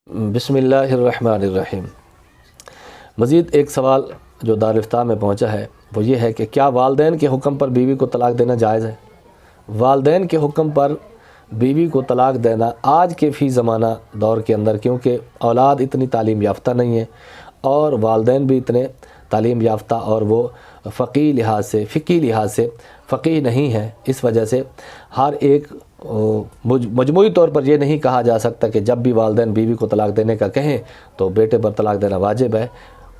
بسم اللہ الرحمن الرحیم۔ مزید ایک سوال جو دارالفتاء میں پہنچا ہے وہ یہ ہے کہ کیا والدین کے حکم پر بیوی کو طلاق دینا جائز ہے؟ والدین کے حکم پر بیوی کو طلاق دینا آج کے فی زمانہ دور کے اندر، کیونکہ اولاد اتنی تعلیم یافتہ نہیں ہے اور والدین بھی اتنے تعلیم یافتہ اور وہ فقی لحاظ سے فقیہ نہیں ہے، اس وجہ سے ہر ایک مجموعی طور پر یہ نہیں کہا جا سکتا کہ جب بھی والدین بیوی کو طلاق دینے کا کہیں تو بیٹے پر طلاق دینا واجب ہے،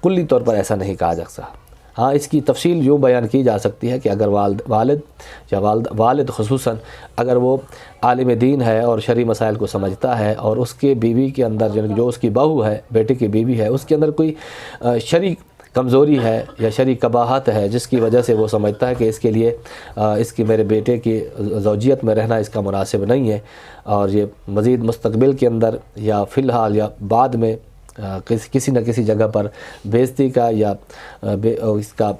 کلی طور پر ایسا نہیں کہا جا سکتا۔ ہاں، اس کی تفصیل یوں بیان کی جا سکتی ہے کہ اگر والد خصوصاً اگر وہ عالم دین ہے اور شرعی مسائل کو سمجھتا ہے اور اس کے بیوی کے اندر جو اس کی بہو ہے، بیٹے کی بیوی ہے، اس کے اندر کوئی شرعی کمزوری ہے یا شرعی قباحت ہے جس کی وجہ سے وہ سمجھتا ہے کہ اس کے لیے میرے بیٹے کی زوجیت میں رہنا اس کا مناسب نہیں ہے، اور یہ مزید مستقبل کے اندر یا فی الحال یا بعد میں کسی نہ کسی جگہ پر بے عزتی کا یا اس کا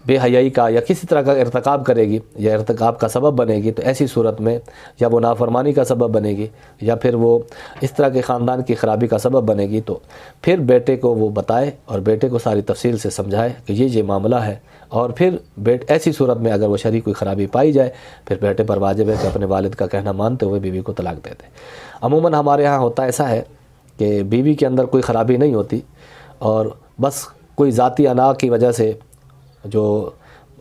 بے حیائی کا یا کسی طرح کا ارتکاب کرے گی یا ارتکاب کا سبب بنے گی، تو ایسی صورت میں یا وہ نافرمانی کا سبب بنے گی یا پھر وہ اس طرح کے خاندان کی خرابی کا سبب بنے گی، تو پھر بیٹے کو وہ بتائے اور بیٹے کو ساری تفصیل سے سمجھائے کہ یہ معاملہ ہے، اور پھر ایسی صورت میں اگر وہ شرعی کوئی خرابی پائی جائے پھر بیٹے پر واجب ہے کہ اپنے والد کا کہنا مانتے ہوئے بیوی کو طلاق دے دے۔ عموماً ہمارے ہاں ہوتا ایسا ہے کہ بیوی کے اندر کوئی خرابی نہیں ہوتی اور بس کوئی ذاتی انا کی وجہ سے جو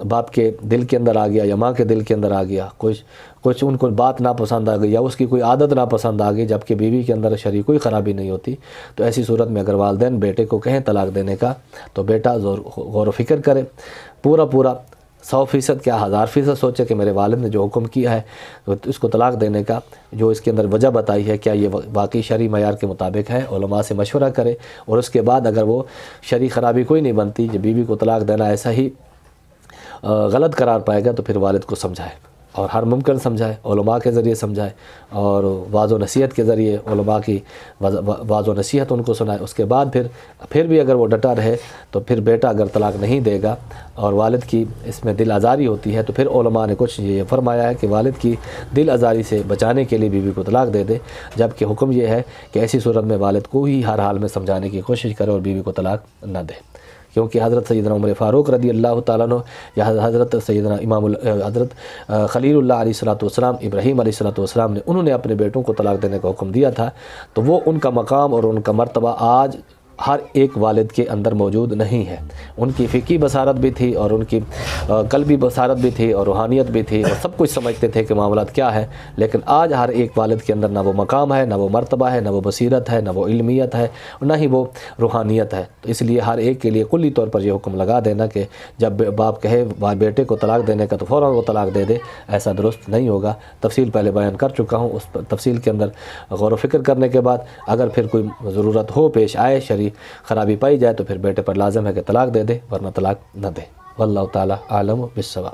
باپ کے دل کے اندر آ گیا یا ماں کے دل کے اندر آ گیا، کچھ ان کو بات ناپسند آ گئی یا اس کی کوئی عادت ناپسند آ گئی، جبکہ بیوی کے اندر شرعی کوئی خرابی نہیں ہوتی، تو ایسی صورت میں اگر والدین بیٹے کو کہیں طلاق دینے کا تو بیٹا غور و فکر کرے، پورا 100% کیا 1000% سوچے کہ میرے والد نے جو حکم کیا ہے اس کو طلاق دینے کا، جو اس کے اندر وجہ بتائی ہے، کیا یہ واقعی شرعی معیار کے مطابق ہے، علماء سے مشورہ کرے، اور اس کے بعد اگر وہ شرعی خرابی کوئی نہیں بنتی، جو بیوی کو طلاق دینا ایسا ہی غلط قرار پائے گا، تو پھر والد کو سمجھائے اور ہر ممکن سمجھائے، علماء کے ذریعے سمجھائے اور واعظ و نصیحت کے ذریعے علماء کی واعظ و نصیحت ان کو سنائے۔ اس کے بعد پھر بھی اگر وہ ڈٹا رہے تو پھر بیٹا اگر طلاق نہیں دے گا اور والد کی اس میں دل آزاری ہوتی ہے، تو پھر علماء نے کچھ یہ فرمایا ہے کہ والد کی دل آزاری سے بچانے کے لیے بیوی کو طلاق دے دے، جبکہ حکم یہ ہے کہ ایسی صورت میں والد کو ہی ہر حال میں سمجھانے کی کوشش کرے اور بیوی کو طلاق نہ دے، کیونکہ حضرت سیدنا عمر فاروق رضی اللہ تعالیٰ عنہ یا حضرت سیدنا حضرت خلیل اللہ علیہ السلام ابراہیم علیہ السلام نے انہوں نے اپنے بیٹوں کو طلاق دینے کا حکم دیا تھا، تو وہ ان کا مقام اور ان کا مرتبہ آج ہر ایک والد کے اندر موجود نہیں ہے۔ ان کی فقہی بصارت بھی تھی اور ان کی قلبی بصارت بھی تھی اور روحانیت بھی تھی اور سب کچھ سمجھتے تھے کہ معاملات کیا ہے، لیکن آج ہر ایک والد کے اندر نہ وہ مقام ہے، نہ وہ مرتبہ ہے، نہ وہ بصیرت ہے، نہ وہ علمیت ہے، نہ ہی وہ روحانیت ہے، تو اس لیے ہر ایک کے لیے کلی طور پر یہ حکم لگا دینا کہ جب باپ کہے بیٹے کو طلاق دینے کا تو فوراً وہ طلاق دے دے، ایسا درست نہیں ہوگا۔ تفصیل پہلے بیان کر چکا ہوں، اس تفصیل کے اندر غور و فکر کرنے کے بعد اگر پھر کوئی ضرورت ہو، پیش آئے، شرعی خرابی پائی جائے، تو پھر بیٹے پر لازم ہے کہ طلاق دے دے، ورنہ طلاق نہ دے۔ واللہ تعالی عالم بالصواب۔